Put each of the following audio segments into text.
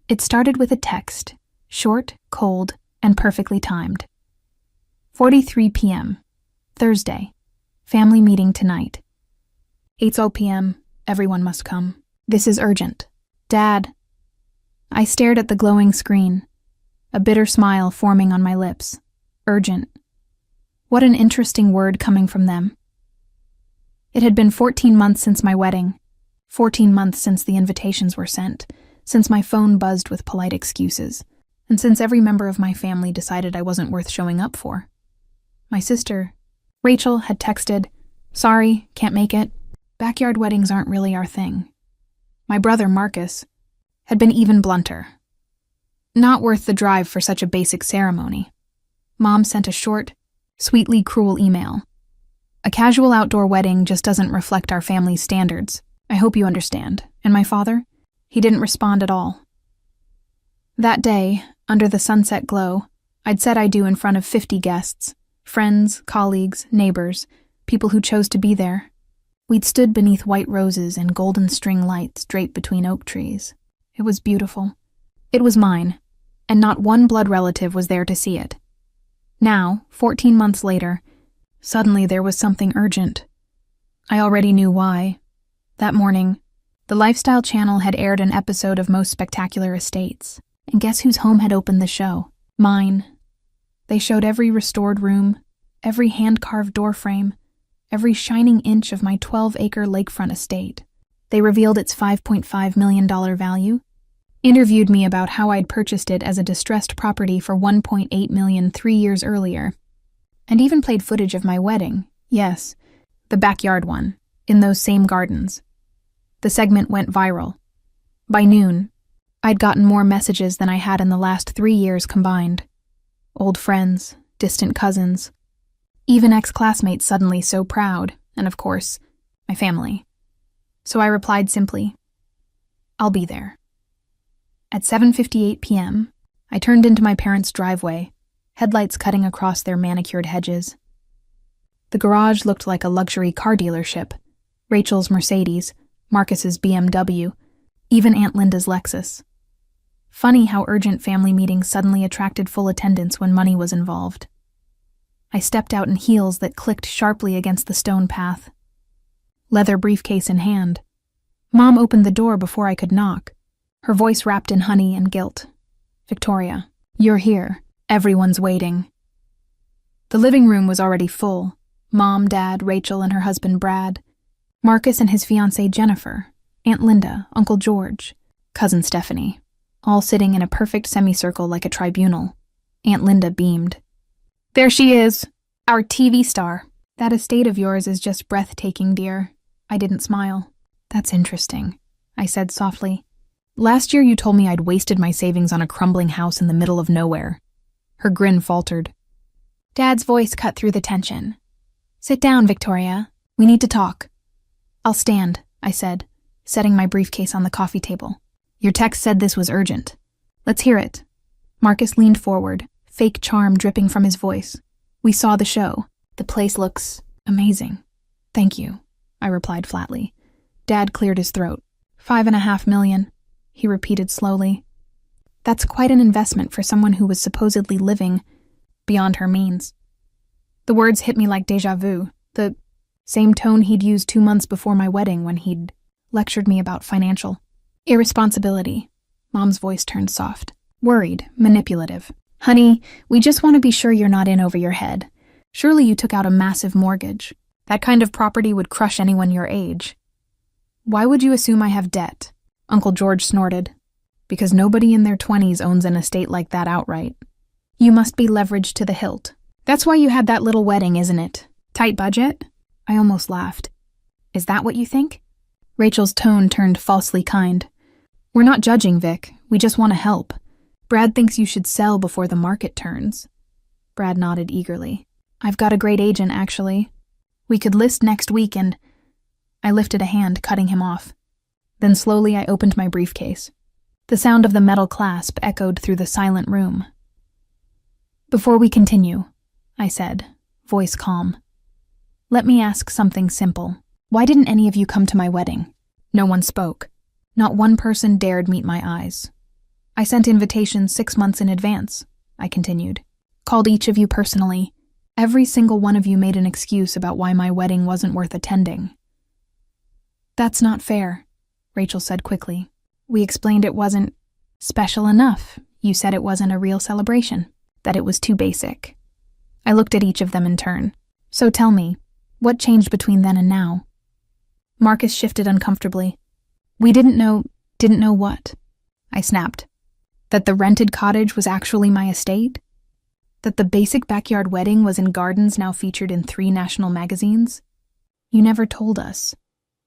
It started with a text, short, cold, and perfectly timed. 4:43 p.m. Thursday. Family meeting tonight. 8:00 p.m. Everyone must come. This is urgent. Dad. I stared at the glowing screen, a bitter smile forming on my lips. Urgent. What an interesting word coming from them. It had been 14 months since my wedding, 14 months since the invitations were sent, since my phone buzzed with polite excuses, and since every member of my family decided I wasn't worth showing up for. My sister, Rachel, had texted, "Sorry, can't make it. Backyard weddings aren't really our thing." My brother, Marcus, had been even blunter. Not worth the drive for such a basic ceremony. Mom sent a short, sweetly cruel email. "A casual outdoor wedding just doesn't reflect our family's standards. I hope you understand." And my father? He didn't respond at all. That day, under the sunset glow, I'd said I do in front of 50 guests, friends, colleagues, neighbors, people who chose to be there. We'd stood beneath white roses and golden string lights draped between oak trees. It was beautiful. It was mine, and not one blood relative was there to see it. Now, 14 months later, suddenly there was something urgent. I already knew why. That morning, the Lifestyle Channel had aired an episode of Most Spectacular Estates, and guess whose home had opened the show? Mine. They showed every restored room, every hand-carved doorframe, every shining inch of my 12-acre lakefront estate. They revealed its $5.5 million value, interviewed me about how I'd purchased it as a distressed property for $1.8 million 3 years earlier, and even played footage of my wedding, yes, the backyard one, in those same gardens. The segment went viral. By noon, I'd gotten more messages than I had in the last 3 years combined. Old friends, distant cousins, even ex-classmates suddenly so proud, and of course, my family. So I replied simply, "I'll be there." At 7:58 p.m., I turned into my parents' driveway, headlights cutting across their manicured hedges. The garage looked like a luxury car dealership, Rachel's Mercedes, Marcus's BMW, even Aunt Linda's Lexus. Funny how urgent family meetings suddenly attracted full attendance when money was involved. I stepped out in heels that clicked sharply against the stone path. Leather briefcase in hand. Mom opened the door before I could knock, her voice wrapped in honey and guilt. "Victoria, you're here. Everyone's waiting." The living room was already full. Mom, Dad, Rachel, and her husband Brad, Marcus and his fiancée Jennifer, Aunt Linda, Uncle George, Cousin Stephanie, all sitting in a perfect semicircle like a tribunal. Aunt Linda beamed. "There she is, our TV star. That estate of yours is just breathtaking, dear." I didn't smile. "That's interesting," I said softly. "Last year you told me I'd wasted my savings on a crumbling house in the middle of nowhere." Her grin faltered. Dad's voice cut through the tension. "Sit down, Victoria. We need to talk." "I'll stand," I said, setting my briefcase on the coffee table. "Your text said this was urgent. Let's hear it." Marcus leaned forward, fake charm dripping from his voice. "We saw the show. The place looks amazing." "Thank you," I replied flatly. Dad cleared his throat. $5.5 million, he repeated slowly. That's quite an investment for someone who was supposedly living beyond her means. The words hit me like deja vu, the same tone he'd used 2 months before my wedding when he'd lectured me about financial irresponsibility. Mom's voice turned soft, worried, manipulative. "Honey, we just want to be sure you're not in over your head. Surely you took out a massive mortgage. That kind of property would crush anyone your age." "Why would you assume I have debt?" Uncle George snorted. "Because nobody in their 20s owns an estate like that outright. You must be leveraged to the hilt. That's why you had that little wedding, isn't it? Tight budget?" I almost laughed. "Is that what you think?" Rachel's tone turned falsely kind. "We're not judging, Vic. We just want to help. Brad thinks you should sell before the market turns." Brad nodded eagerly. "I've got a great agent, actually. We could list next week and—" I lifted a hand, cutting him off. Then slowly I opened my briefcase. The sound of the metal clasp echoed through the silent room. "Before we continue," I said, voice calm, "let me ask something simple. Why didn't any of you come to my wedding?" No one spoke. Not one person dared meet my eyes. I sent invitations 6 months in advance, I continued. Called each of you personally. Every single one of you made an excuse about why my wedding wasn't worth attending. That's not fair, Rachel said quickly. We explained it wasn't special enough. You said it wasn't a real celebration, that it was too basic. I looked at each of them in turn. So tell me, what changed between then and now? Marcus shifted uncomfortably. We didn't know what? I snapped. That the rented cottage was actually my estate? That the basic backyard wedding was in gardens now featured in 3 national magazines? You never told us,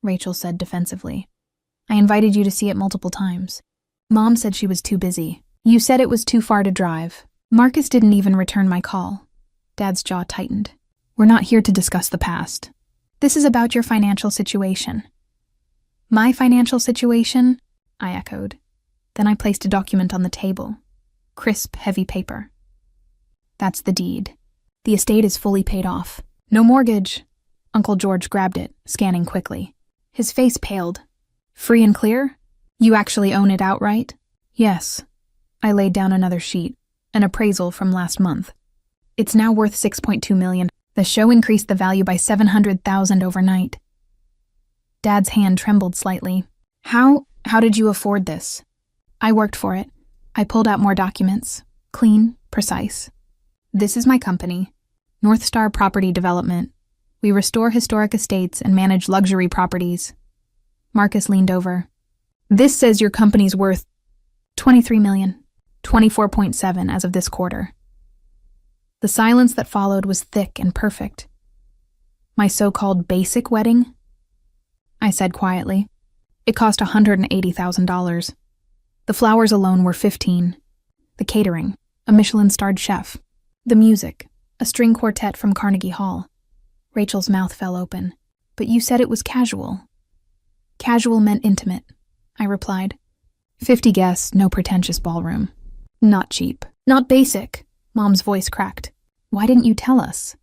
Rachel said defensively. I invited you to see it multiple times. Mom said she was too busy. You said it was too far to drive. Marcus didn't even return my call. Dad's jaw tightened. We're not here to discuss the past. This is about your financial situation. My financial situation? I echoed. Then I placed a document on the table. Crisp, heavy paper. That's the deed. The estate is fully paid off. No mortgage. Uncle George grabbed it, scanning quickly. His face paled. Free and clear? You actually own it outright? Yes. I laid down another sheet, an appraisal from last month. It's now worth $6.2 million. The show increased the value by $700,000 overnight. Dad's hand trembled slightly. How did you afford this? I worked for it. I pulled out more documents. Clean, precise. This is my company, North Star Property Development. We restore historic estates and manage luxury properties. Marcus leaned over. This says your company's worth $23 million, 24.7 as of this quarter. The silence that followed was thick and perfect. My so-called basic wedding? I said quietly. It cost $180,000. The flowers alone were $15,000. The catering, a Michelin-starred chef. The music, a string quartet from Carnegie Hall. Rachel's mouth fell open. But you said it was casual. Casual meant intimate, I replied. 50 guests, no pretentious ballroom. Not cheap. Not basic. Mom's voice cracked. Why didn't you tell us?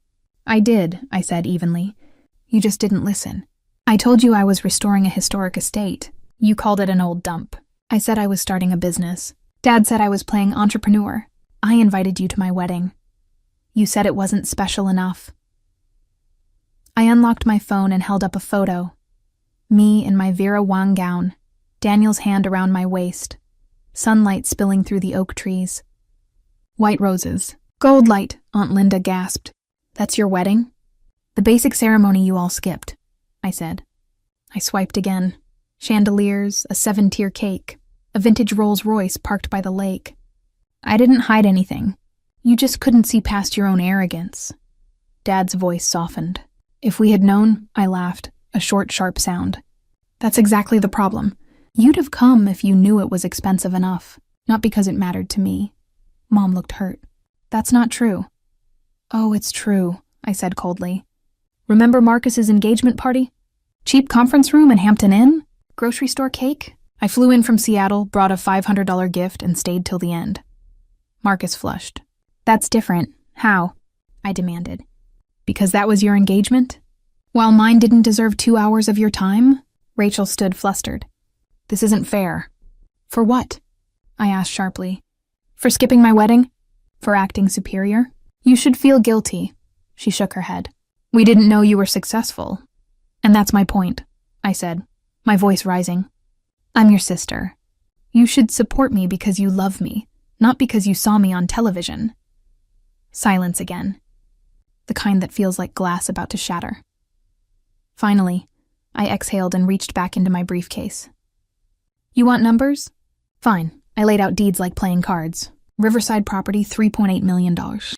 I did, I said evenly. You just didn't listen. I told you I was restoring a historic estate. You called it an old dump. I said I was starting a business. Dad said I was playing entrepreneur. I invited you to my wedding. You said it wasn't special enough. I unlocked my phone and held up a photo. Me in my Vera Wang gown, Daniel's hand around my waist, sunlight spilling through the oak trees. White roses. Gold light, Aunt Linda gasped. That's your wedding? The basic ceremony you all skipped, I said. I swiped again. Chandeliers, a 7-tier cake, a vintage Rolls-Royce parked by the lake. I didn't hide anything. You just couldn't see past your own arrogance. Dad's voice softened. If we had known, I laughed, a short, sharp sound. That's exactly the problem. You'd have come if you knew it was expensive enough, not because it mattered to me. Mom looked hurt. That's not true. Oh, it's true, I said coldly. Remember Marcus's engagement party? Cheap conference room in Hampton Inn? Grocery store cake? I flew in from Seattle, brought a $500 gift, and stayed till the end. Marcus flushed. That's different. How? I demanded. Because that was your engagement? While mine didn't deserve 2 hours of your time? Rachel stood flustered. This isn't fair. For what? I asked sharply. For skipping my wedding? For acting superior? You should feel guilty. She shook her head. We didn't know you were successful. And that's my point, I said, my voice rising. I'm your sister. You should support me because you love me, not because you saw me on television. Silence again. The kind that feels like glass about to shatter. Finally, I exhaled and reached back into my briefcase. You want numbers? Fine. I laid out deeds like playing cards. Riverside property, $3.8 million.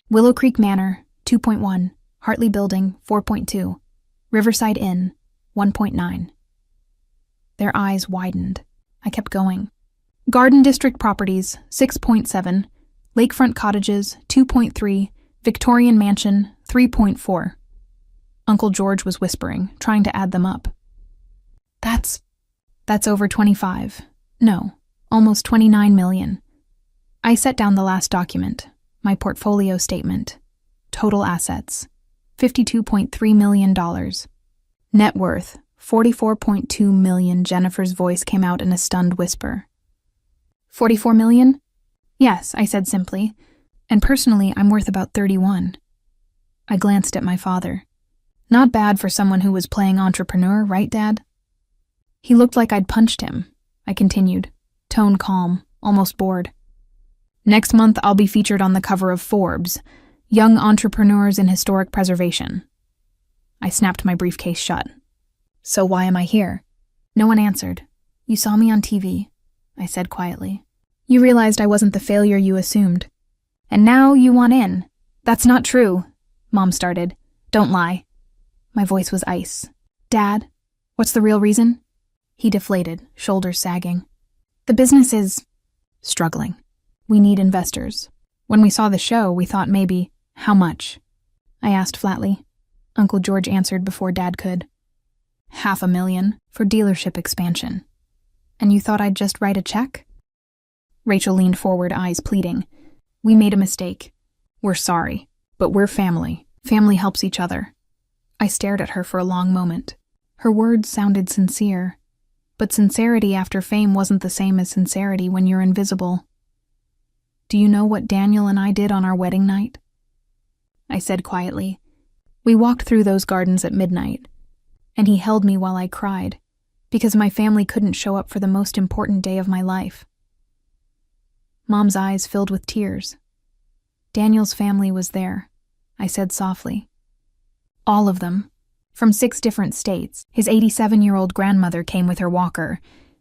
Willow Creek Manor, 2.1. Hartley Building, 4.2. Riverside Inn, 1.9. Their eyes widened. I kept going. Garden District properties, 6.7. Lakefront cottages, 2.3. Victorian Mansion, 3.4. Uncle George was whispering, trying to add them up. That's over 25. No, almost 29 million. I set down the last document, my portfolio statement. Total assets, $52.3 million. Net worth, $44.2 million. Jennifer's voice came out in a stunned whisper. 44 million? Yes, I said simply. And personally, I'm worth about 31. I glanced at my father. Not bad for someone who was playing entrepreneur, right, Dad? He looked like I'd punched him. I continued, tone calm, almost bored. Next month, I'll be featured on the cover of Forbes, Young Entrepreneurs in Historic Preservation. I snapped my briefcase shut. So why am I here? No one answered. You saw me on TV, I said quietly. You realized I wasn't the failure you assumed. And now you want in. That's not true, Mom started. Don't lie. My voice was ice. Dad, what's the real reason? He deflated, shoulders sagging. The business is struggling. We need investors. When we saw the show, we thought maybe, how much? I asked flatly. Uncle George answered before Dad could. $500,000 for dealership expansion. And you thought I'd just write a check? Rachel leaned forward, eyes pleading. We made a mistake. We're sorry, but we're family. Family helps each other. I stared at her for a long moment. Her words sounded sincere, but sincerity after fame wasn't the same as sincerity when you're invisible. Do you know what Daniel and I did on our wedding night? I said quietly. We walked through those gardens at midnight, and he held me while I cried, because my family couldn't show up for the most important day of my life. Mom's eyes filled with tears. Daniel's family was there, I said softly. All of them, from 6 different states. His 87-year-old grandmother came with her walker,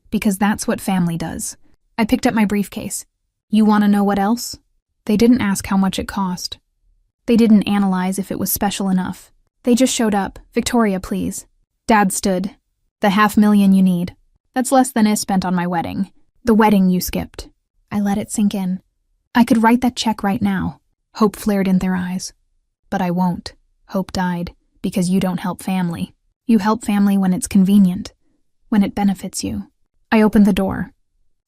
because that's what family does. I picked up my briefcase. You want to know what else? They didn't ask how much it cost. They didn't analyze if it was special enough. They just showed up. Victoria, please. Dad stood. The $500,000 you need. That's less than I spent on my wedding. The wedding you skipped. I let it sink in. I could write that check right now. Hope flared in their eyes. But I won't. Hope died, because you don't help family. You help family when it's convenient, when it benefits you. I opened the door.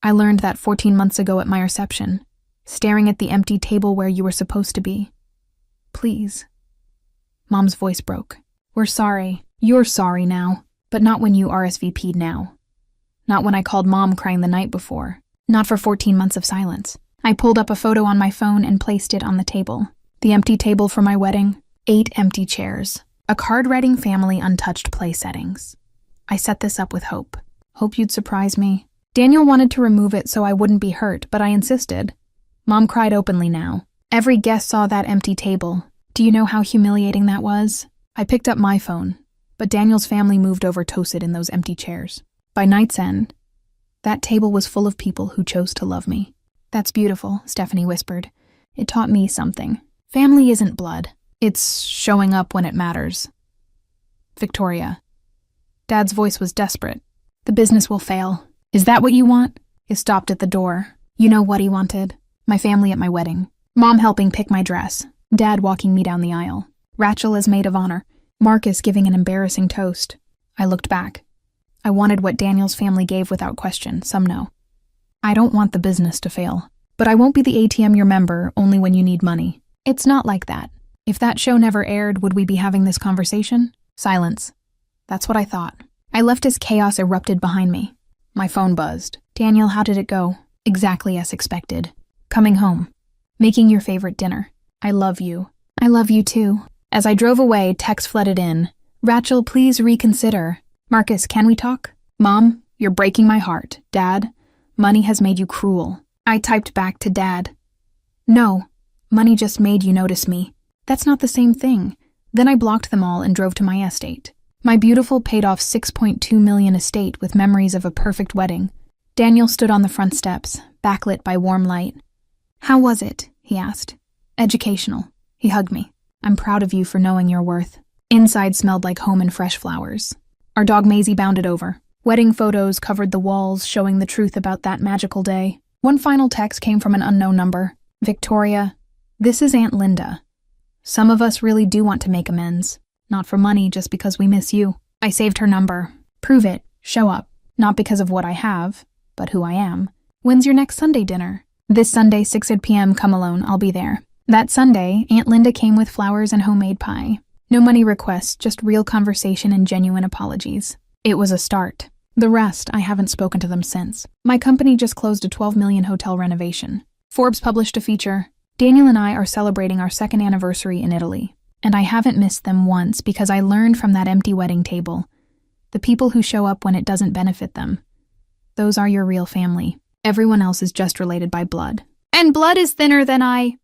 I learned that 14 months ago at my reception, staring at the empty table where you were supposed to be. Please. Mom's voice broke. We're sorry. You're sorry now, but not when you RSVP'd now. Not when I called Mom crying the night before. Not for 14 months of silence. I pulled up a photo on my phone and placed it on the table. The empty table for my wedding. 8 empty chairs. A card-writing family untouched play settings. I set this up with Hope. Hope you'd surprise me. Daniel wanted to remove it so I wouldn't be hurt, but I insisted. Mom cried openly now. Every guest saw that empty table. Do you know how humiliating that was? I picked up my phone, but Daniel's family moved over to sit in those empty chairs. By night's end, that table was full of people who chose to love me. That's beautiful, Stephanie whispered. It taught me something. Family isn't blood. It's showing up when it matters. Victoria. Dad's voice was desperate. The business will fail. Is that what you want? He stopped at the door. You know what he wanted? My family at my wedding. Mom helping pick my dress. Dad walking me down the aisle. Rachel as maid of honor. Marcus giving an embarrassing toast. I looked back. I wanted what Daniel's family gave without question, some no. I don't want the business to fail, but I won't be the ATM your member only when you need money. It's not like that. If that show never aired, would we be having this conversation? Silence. That's what I thought. I left as chaos erupted behind me. My phone buzzed. Daniel, how did it go? Exactly as expected. Coming home. Making your favorite dinner. I love you. I love you too. As I drove away, text flooded in. Rachel, please reconsider. Marcus, can we talk? Mom, you're breaking my heart. Dad, money has made you cruel. I typed back to Dad. No, money just made you notice me. That's not the same thing. Then I blocked them all and drove to my estate. My beautiful paid-off $6.2 million estate with memories of a perfect wedding. Daniel stood on the front steps, backlit by warm light. How was it? He asked. Educational. He hugged me. I'm proud of you for knowing your worth. Inside smelled like home and fresh flowers. Our dog Maisie bounded over. Wedding photos covered the walls, showing the truth about that magical day. One final text came from an unknown number. Victoria, this is Aunt Linda. Some of us really do want to make amends. Not for money, just because we miss you. I saved her number. Prove it. Show up. Not because of what I have, but who I am. When's your next Sunday dinner? This Sunday, 6 p.m. Come alone. I'll be there. That Sunday, Aunt Linda came with flowers and homemade pie. No money requests, just real conversation and genuine apologies. It was a start. The rest, I haven't spoken to them since. My company just closed a $12 million hotel renovation. Forbes published a feature. Daniel and I are celebrating our second anniversary in Italy, and I haven't missed them once because I learned from that empty wedding table. The people who show up when it doesn't benefit them. Those are your real family. Everyone else is just related by blood. And blood is thinner than I.